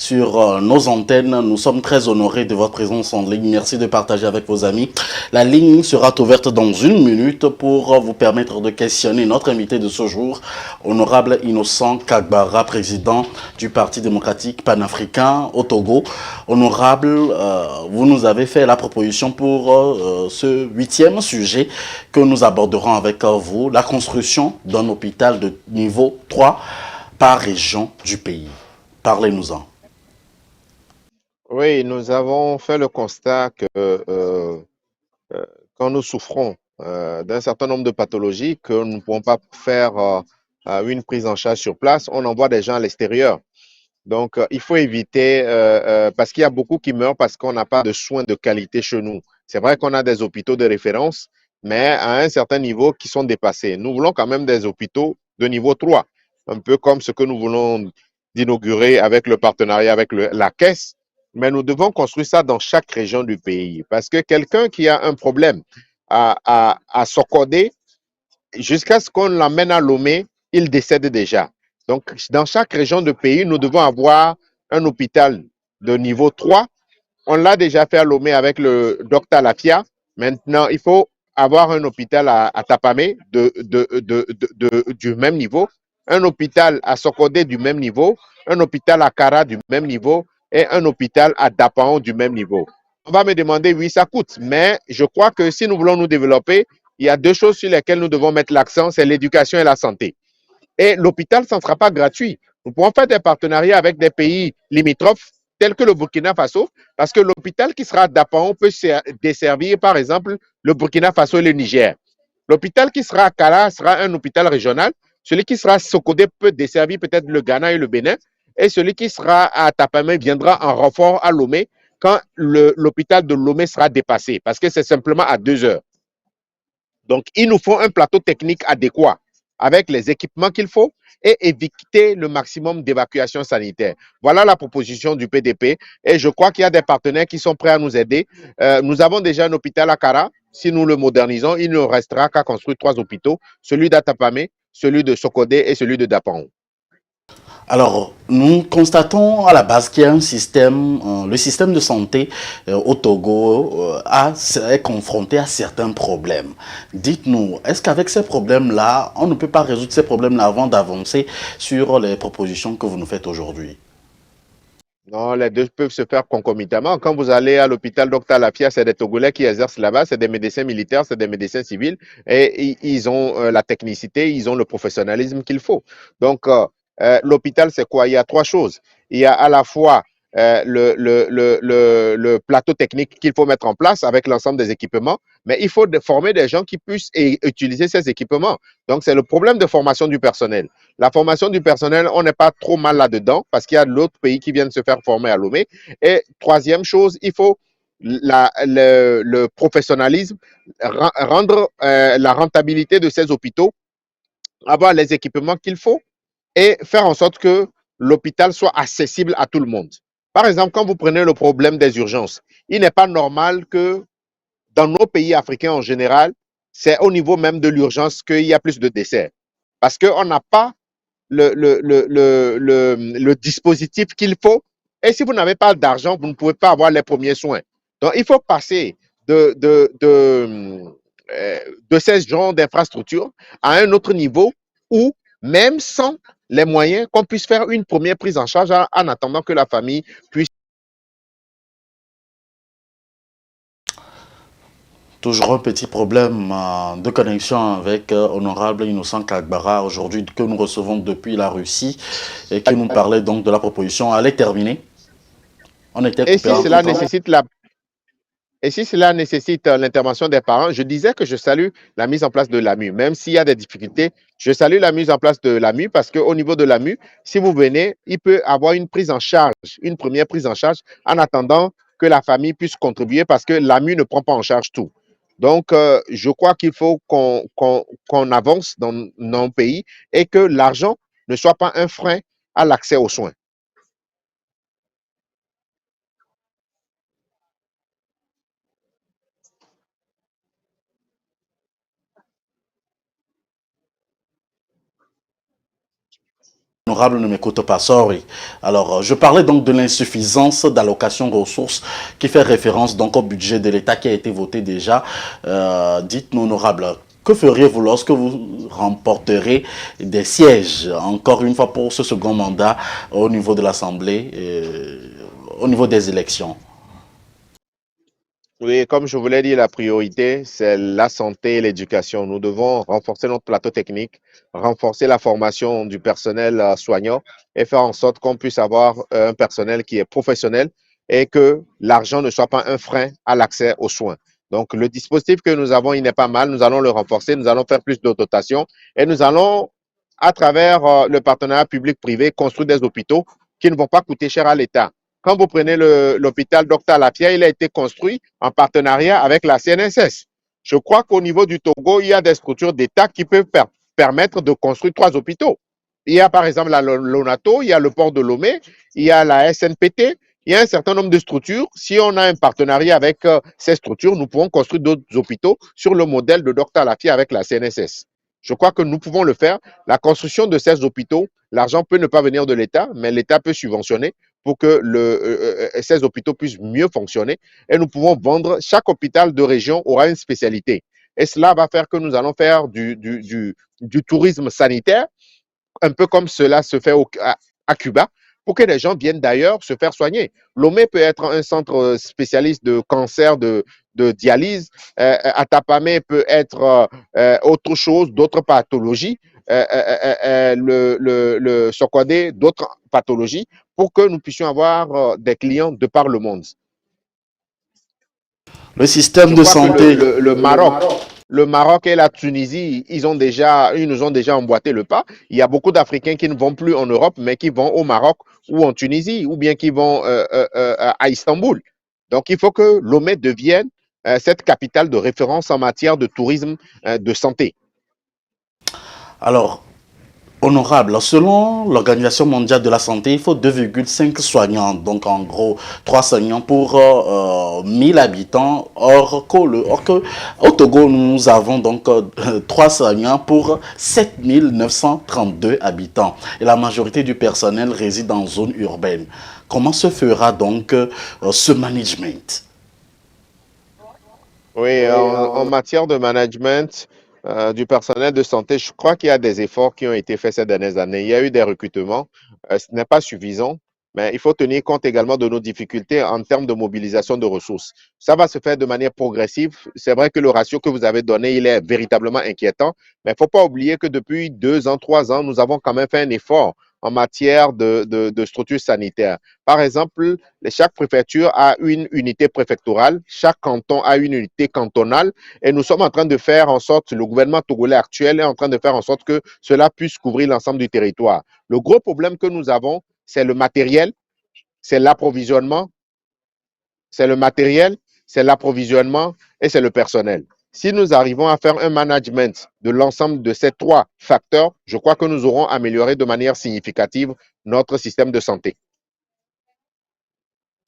sur nos antennes. Nous sommes très honorés de votre présence en ligne. Merci de partager avec vos amis. La ligne sera ouverte dans une minute pour vous permettre de questionner notre invité de ce jour, honorable Innocent Kagbara, président du Parti démocratique panafricain au Togo. Honorable, vous nous avez fait la proposition pour ce huitième sujet que nous aborderons avec vous, la construction d'un hôpital de niveau 3 par région du pays. Parlez-nous-en. Oui, nous avons fait le constat que euh, quand nous souffrons d'un certain nombre de pathologies, que nous ne pouvons pas faire une prise en charge sur place, on envoie des gens à l'extérieur. Donc, il faut éviter, parce qu'il y a beaucoup qui meurent parce qu'on n'a pas de soins de qualité chez nous. C'est vrai qu'on a des hôpitaux de référence, mais à un certain niveau qui sont dépassés. Nous voulons quand même des hôpitaux de niveau 3, un peu comme ce que nous voulons d'inaugurer avec le partenariat avec la Caisse, mais nous devons construire ça dans chaque région du pays. Parce que quelqu'un qui a un problème à Sokodé, jusqu'à ce qu'on l'amène à Lomé, il décède déjà. Donc, dans chaque région du pays, nous devons avoir un hôpital de niveau 3. On l'a déjà fait à Lomé avec le docteur Lafia. Maintenant, il faut avoir un hôpital à Tapamé du même niveau, un hôpital à Sokodé du même niveau, un hôpital à Kara du même niveau et un hôpital à Dapaon du même niveau. On va me demander, oui, ça coûte, mais je crois que si nous voulons nous développer, il y a deux choses sur lesquelles nous devons mettre l'accent, c'est l'éducation et la santé. Et l'hôpital, ça ne sera pas gratuit. Nous pouvons faire des partenariats avec des pays limitrophes, tels que le Burkina Faso, parce que l'hôpital qui sera à Dapaon peut desservir, par exemple, le Burkina Faso et le Niger. L'hôpital qui sera à Kala sera un hôpital régional. Celui qui sera à Sokodé peut desservir peut-être le Ghana et le Bénin. Et celui qui sera à Tapamé viendra en renfort à Lomé quand l'hôpital de Lomé sera dépassé, parce que c'est simplement à 2 heures. Donc, il nous faut un plateau technique adéquat avec les équipements qu'il faut et éviter le maximum d'évacuation sanitaire. Voilà la proposition du PDP et je crois qu'il y a des partenaires qui sont prêts à nous aider. Nous avons déjà un hôpital à Kara. Si nous le modernisons, il ne restera qu'à construire 3 hôpitaux, celui d'Atapamé, celui de Sokodé et celui de Dapan. Alors, nous constatons à la base qu'il y a un système, le système de santé au Togo est confronté à certains problèmes. Dites-nous, est-ce qu'avec ces problèmes-là, on ne peut pas résoudre ces problèmes-là avant d'avancer sur les propositions que vous nous faites aujourd'hui? Non, les deux peuvent se faire concomitamment. Quand vous allez à l'hôpital Docteur Lafia, c'est des Togolais qui exercent là-bas, c'est des médecins militaires, c'est des médecins civils, et ils ont la technicité, ils ont le professionnalisme qu'il faut. Donc, l'hôpital, c'est quoi? Il y a 3 choses. Il y a à la fois le plateau technique qu'il faut mettre en place avec l'ensemble des équipements, mais il faut former des gens qui puissent utiliser ces équipements. Donc, c'est le problème de formation du personnel. La formation du personnel, on n'est pas trop mal là-dedans parce qu'il y a d'autres pays qui viennent se faire former à Lomé. Et troisième chose, il faut le professionnalisme, rendre la rentabilité de ces hôpitaux, avoir les équipements qu'il faut et faire en sorte que l'hôpital soit accessible à tout le monde. Par exemple, quand vous prenez le problème des urgences, il n'est pas normal que dans nos pays africains en général, c'est au niveau même de l'urgence qu'il y a plus de décès. Parce qu'on n'a pas le dispositif qu'il faut. Et si vous n'avez pas d'argent, vous ne pouvez pas avoir les premiers soins. Donc, il faut passer de ces genres d'infrastructures à un autre niveau où, même sans les moyens, qu'on puisse faire une première prise en charge en attendant que la famille puisse. Toujours un petit problème de connexion avec Honorable Innocent Kagbara aujourd'hui que nous recevons depuis la Russie et qui nous parlait donc de la proposition. Elle est terminée. On était Et coupé si entre cela temps. nécessite la Et si cela nécessite l'intervention des parents, je disais que je salue la mise en place de l'AMU. Même s'il y a des difficultés, je salue la mise en place de l'AMU parce qu'au niveau de l'AMU, si vous venez, il peut avoir une prise en charge, une première prise en charge en attendant que la famille puisse contribuer parce que l'AMU ne prend pas en charge tout. Donc, je crois qu'il faut qu'on avance dans nos pays et que l'argent ne soit pas un frein à l'accès aux soins. Honorable ne m'écoute pas, sorry. Alors, je parlais donc de l'insuffisance d'allocation ressources qui fait référence donc au budget de l'État qui a été voté déjà. Dites-nous, honorable, que feriez-vous lorsque vous remporterez des sièges, encore une fois pour ce second mandat au niveau de l'Assemblée, au niveau des élections? Oui, comme je vous l'ai dit, la priorité, c'est la santé et l'éducation. Nous devons renforcer notre plateau technique, renforcer la formation du personnel soignant et faire en sorte qu'on puisse avoir un personnel qui est professionnel et que l'argent ne soit pas un frein à l'accès aux soins. Donc, le dispositif que nous avons, il n'est pas mal. Nous allons le renforcer, nous allons faire plus de dotations et nous allons, à travers le partenariat public-privé, construire des hôpitaux qui ne vont pas coûter cher à l'État. Quand vous prenez l'hôpital Dr Lafia, il a été construit en partenariat avec la CNSS. Je crois qu'au niveau du Togo, il y a des structures d'État qui peuvent permettre de construire 3 hôpitaux. Il y a par exemple la Lonato, il y a le port de Lomé, il y a la SNPT, il y a un certain nombre de structures. Si on a un partenariat avec ces structures, nous pouvons construire d'autres hôpitaux sur le modèle de Dr Lafia avec la CNSS. Je crois que nous pouvons le faire. La construction de ces hôpitaux, l'argent peut ne pas venir de l'État, mais l'État peut subventionner pour que ces hôpitaux puissent mieux fonctionner. Et nous pouvons vendre, chaque hôpital de région aura une spécialité. Et cela va faire que nous allons faire du tourisme sanitaire, un peu comme cela se fait à Cuba, pour que les gens viennent d'ailleurs se faire soigner. Lomé peut être un centre spécialiste de cancer, de dialyse. Atapamé peut être autre chose, d'autres pathologies. Le Sokodé, d'autres pathologies, pour que nous puissions avoir des clients de par le monde. Le système Je de crois que santé. le Maroc et la Tunisie, ils nous ont déjà emboîté le pas. Il y a beaucoup d'Africains qui ne vont plus en Europe, mais qui vont au Maroc ou en Tunisie, ou bien qui vont à Istanbul. Donc, il faut que Lomé devienne cette capitale de référence en matière de tourisme de santé. Alors, honorable, selon l'Organisation mondiale de la santé, il faut 2,5 soignants, donc en gros 3 soignants pour 1000 habitants, or que au Togo, nous avons donc 3 soignants pour 7932 habitants. Et la majorité du personnel réside en zone urbaine. Comment se fera donc ce management? Oui, en matière de management du personnel de santé, je crois qu'il y a des efforts qui ont été faits ces dernières années. Il y a eu des recrutements. Ce n'est pas suffisant, mais il faut tenir compte également de nos difficultés en termes de mobilisation de ressources. Ça va se faire de manière progressive. C'est vrai que le ratio que vous avez donné, il est véritablement inquiétant, mais il ne faut pas oublier que depuis 2 ans, 3 ans, nous avons quand même fait un effort en matière de structures sanitaires. Par exemple, chaque préfecture a une unité préfectorale, chaque canton a une unité cantonale, et nous sommes en train de faire en sorte, le gouvernement togolais actuel est en train de faire en sorte que cela puisse couvrir l'ensemble du territoire. Le gros problème que nous avons, c'est le matériel, c'est l'approvisionnement, c'est le matériel, c'est l'approvisionnement et c'est le personnel. Si nous arrivons à faire un management de l'ensemble de ces 3 facteurs, je crois que nous aurons amélioré de manière significative notre système de santé.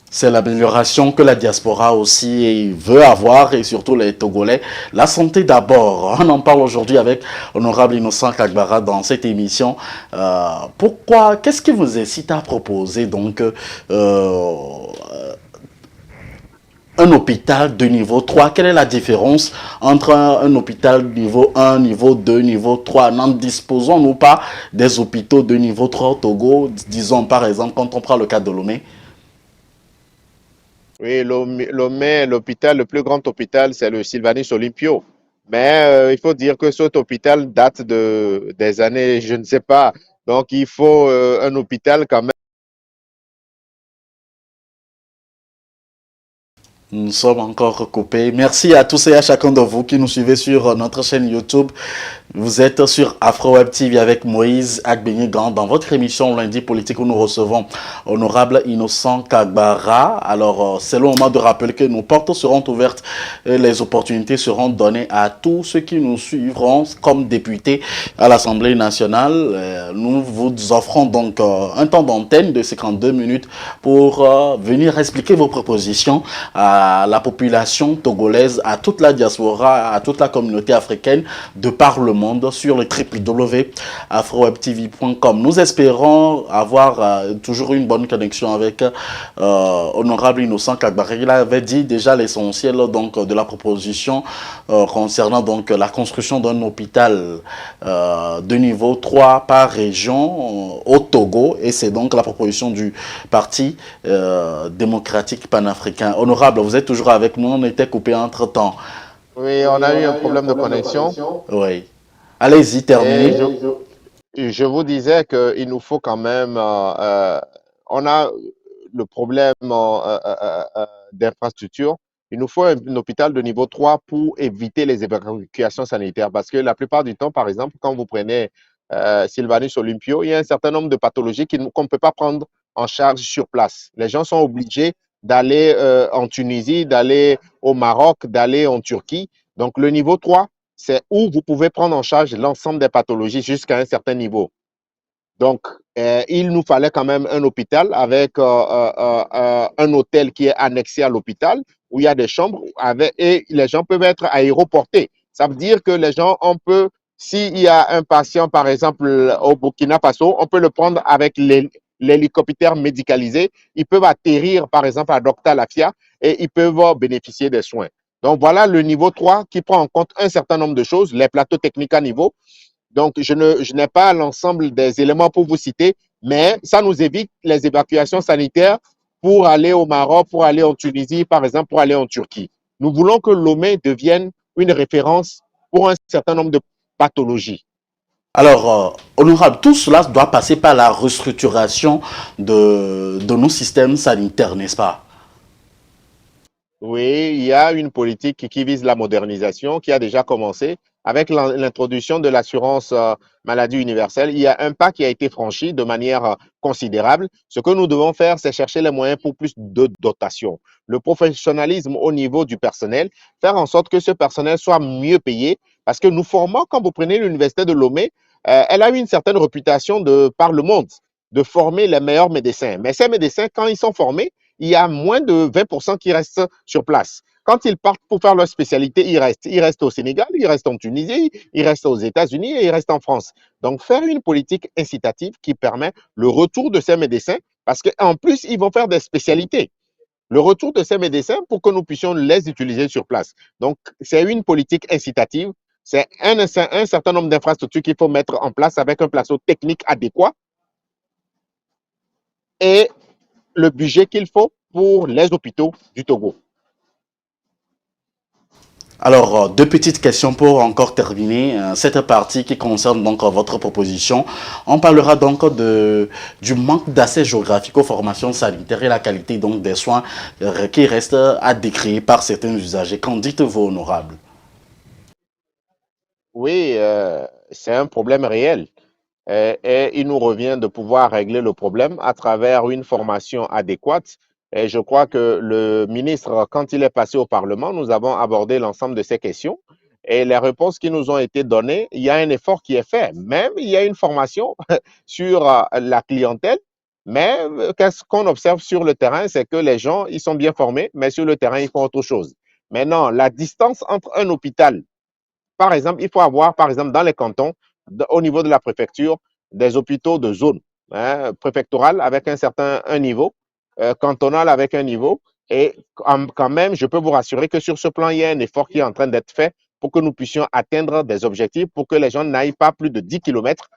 C'est l'amélioration que la diaspora aussi veut avoir, et surtout les Togolais. La santé d'abord. On en parle aujourd'hui avec Honorable Innocent Kagbara dans cette émission. Pourquoi, qu'est-ce qui vous incite à proposer donc un hôpital de niveau 3? Quelle est la différence entre un hôpital niveau 1, niveau 2, niveau 3? N'en disposons-nous pas des hôpitaux de niveau 3 au Togo? Disons par exemple, quand on prend le cas de Lomé. Oui, Lomé, l'hôpital, le plus grand hôpital, c'est le Sylvanus Olympio. Mais il faut dire que cet hôpital date des années, je ne sais pas. Donc, il faut un hôpital quand même. Nous sommes encore recoupés. Merci à tous et à chacun de vous qui nous suivez sur notre chaîne YouTube. Vous êtes sur AfroWeb TV avec Moïse Agbenye-Grand dans votre émission Lundi Politique où nous recevons Honorable Innocent Kagbara. Alors, c'est le moment de rappeler que nos portes seront ouvertes et les opportunités seront données à tous ceux qui nous suivront comme députés à l'Assemblée nationale. Nous vous offrons donc un temps d'antenne de 52 minutes pour venir expliquer vos propositions à la population togolaise, à toute la diaspora, à toute la communauté africaine de par le monde. monde sur le www.afrowebtv.com. Nous espérons avoir toujours une bonne connexion avec Honorable Innocent Kagbara. Il avait dit déjà l'essentiel donc de la proposition concernant donc la construction d'un hôpital de niveau 3 par région au Togo, et c'est donc la proposition du Parti démocratique panafricain. Honorable, vous êtes toujours avec nous, on était coupé entre-temps. Oui, on a eu un problème de connexion. Oui. Allez-y, terminez. Je vous disais qu'il nous faut quand même, on a le problème d'infrastructure. Il nous faut un hôpital de niveau 3 pour éviter les évacuations sanitaires. Parce que la plupart du temps, par exemple, quand vous prenez Sylvanus Olympio, il y a un certain nombre de pathologies qu'on ne peut pas prendre en charge sur place. Les gens sont obligés d'aller en Tunisie, d'aller au Maroc, d'aller en Turquie. Donc, le niveau 3, c'est où vous pouvez prendre en charge l'ensemble des pathologies jusqu'à un certain niveau. Donc, il nous fallait quand même un hôpital avec un hôtel qui est annexé à l'hôpital, où il y a des chambres et les gens peuvent être aéroportés. Ça veut dire que les gens, on peut, s'il y a un patient, par exemple, au Burkina Faso, on peut le prendre avec l'hélicoptère médicalisé. Ils peuvent atterrir, par exemple, à Docta Lafia et ils peuvent bénéficier des soins. Donc, voilà le niveau 3 qui prend en compte un certain nombre de choses, les plateaux techniques à niveau. Donc, je n'ai pas l'ensemble des éléments pour vous citer, mais ça nous évite les évacuations sanitaires pour aller au Maroc, pour aller en Tunisie, par exemple, pour aller en Turquie. Nous voulons que Lomé devienne une référence pour un certain nombre de pathologies. Alors, honorable, tout cela doit passer par la restructuration de nos systèmes sanitaires, n'est-ce pas? Oui, il y a une politique qui vise la modernisation qui a déjà commencé avec l'introduction de l'assurance maladie universelle. Il y a un pas qui a été franchi de manière considérable. Ce que nous devons faire, c'est chercher les moyens pour plus de dotation. Le professionnalisme au niveau du personnel, faire en sorte que ce personnel soit mieux payé parce que nous formons, quand vous prenez l'université de Lomé, elle a eu une certaine réputation par le monde de former les meilleurs médecins. Mais ces médecins, quand ils sont formés, il y a moins de 20% qui restent sur place. Quand ils partent pour faire leur spécialité, ils restent. Ils restent au Sénégal, ils restent en Tunisie, ils restent aux États-Unis et ils restent en France. Donc, faire une politique incitative qui permet le retour de ces médecins, parce qu'en plus, ils vont faire des spécialités. Le retour de ces médecins pour que nous puissions les utiliser sur place. Donc, c'est une politique incitative. C'est un certain nombre d'infrastructures qu'il faut mettre en place avec un plateau technique adéquat et le budget qu'il faut pour les hôpitaux du Togo. Alors, deux petites questions pour encore terminer cette partie qui concerne donc votre proposition. On parlera donc du manque d'accès géographique aux formations sanitaires et la qualité donc des soins qui restent à décrire par certains usagers. Qu'en dites-vous, honorable? Oui, c'est un problème réel. Et il nous revient de pouvoir régler le problème à travers une formation adéquate. Et je crois que le ministre, quand il est passé au Parlement, nous avons abordé l'ensemble de ces questions. Et les réponses qui nous ont été données, il y a un effort qui est fait. Même il y a une formation sur la clientèle. Mais qu'est-ce qu'on observe sur le terrain, c'est que les gens, ils sont bien formés, mais sur le terrain, ils font autre chose. Maintenant, la distance entre un hôpital, par exemple, il faut avoir, par exemple, dans les cantons, au niveau de la préfecture, des hôpitaux de zone préfectorale avec un niveau, cantonal avec un niveau. Et quand même, je peux vous rassurer que sur ce plan, il y a un effort qui est en train d'être fait pour que nous puissions atteindre des objectifs, pour que les gens n'aillent pas plus de 10 kilomètres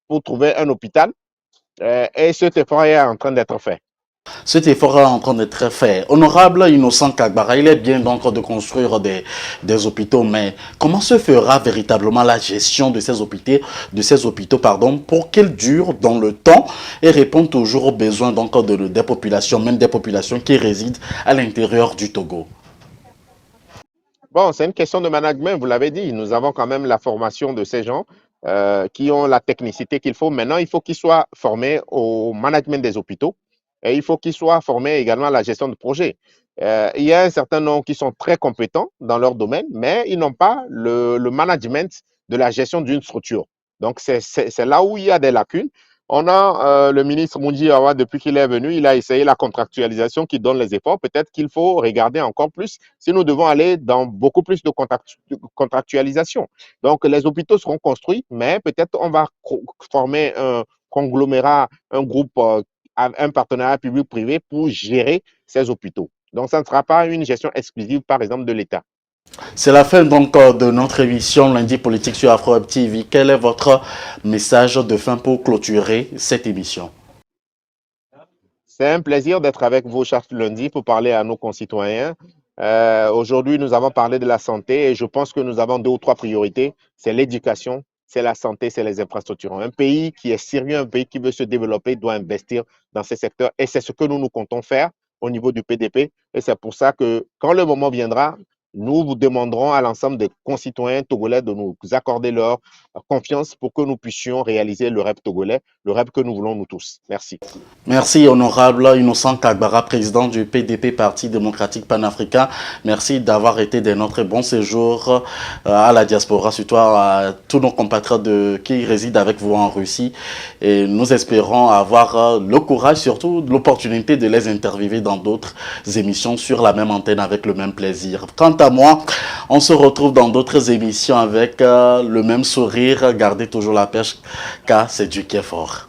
pour trouver un hôpital. Et cet effort est en train d'être fait. Cet effort est en train d'être fait. Honorable Innocent Kagbara, il est bien donc de construire des hôpitaux, mais comment se fera véritablement la gestion de ces hôpitaux pardon, pour qu'ils durent dans le temps et répondent toujours aux besoins donc des populations, même des populations qui résident à l'intérieur du Togo? Bon, c'est une question de management, vous l'avez dit. Nous avons quand même la formation de ces gens qui ont la technicité qu'il faut. Maintenant, il faut qu'ils soient formés au management des hôpitaux et il faut qu'ils soient formés également à la gestion de projet. Il y a un certain nombre qui sont très compétents dans leur domaine, mais ils n'ont pas le management de la gestion d'une structure. Donc, c'est là où il y a des lacunes. On a le ministre Moundi Awa, depuis qu'il est venu, il a essayé la contractualisation qui donne les efforts. Peut-être qu'il faut regarder encore plus si nous devons aller dans beaucoup plus de contractualisation. Donc, les hôpitaux seront construits, mais peut-être on va former un conglomérat, un groupe, un partenariat public-privé pour gérer ces hôpitaux. Donc, ça ne sera pas une gestion exclusive, par exemple, de l'État. C'est la fin donc de notre émission Lundi Politique sur Afro-Web TV. Quel est votre message de fin pour clôturer cette émission? C'est un plaisir d'être avec vous chaque lundi pour parler à nos concitoyens. Aujourd'hui, nous avons parlé de la santé et je pense que nous avons deux ou trois priorités. C'est l'éducation, c'est la santé, c'est les infrastructures. Un pays qui est sérieux, un pays qui veut se développer doit investir dans ces secteurs et c'est ce que nous comptons faire au niveau du PDP. Et c'est pour ça que quand le moment viendra, nous vous demanderons à l'ensemble des concitoyens togolais de nous accorder leur confiance pour que nous puissions réaliser le rêve togolais, le rêve que nous voulons nous tous. Merci. Merci, honorable Innocent Kagbara, président du PDP, Parti démocratique panafricain. Merci d'avoir été de notre bon séjour à la diaspora, surtout à tous nos compatriotes qui résident avec vous en Russie. Et nous espérons avoir le courage, surtout l'opportunité de les interviewer dans d'autres émissions sur la même antenne avec le même plaisir. Quant à moi, on se retrouve dans d'autres émissions avec le même sourire. Gardez toujours la pêche, car c'est Dieu qui est fort.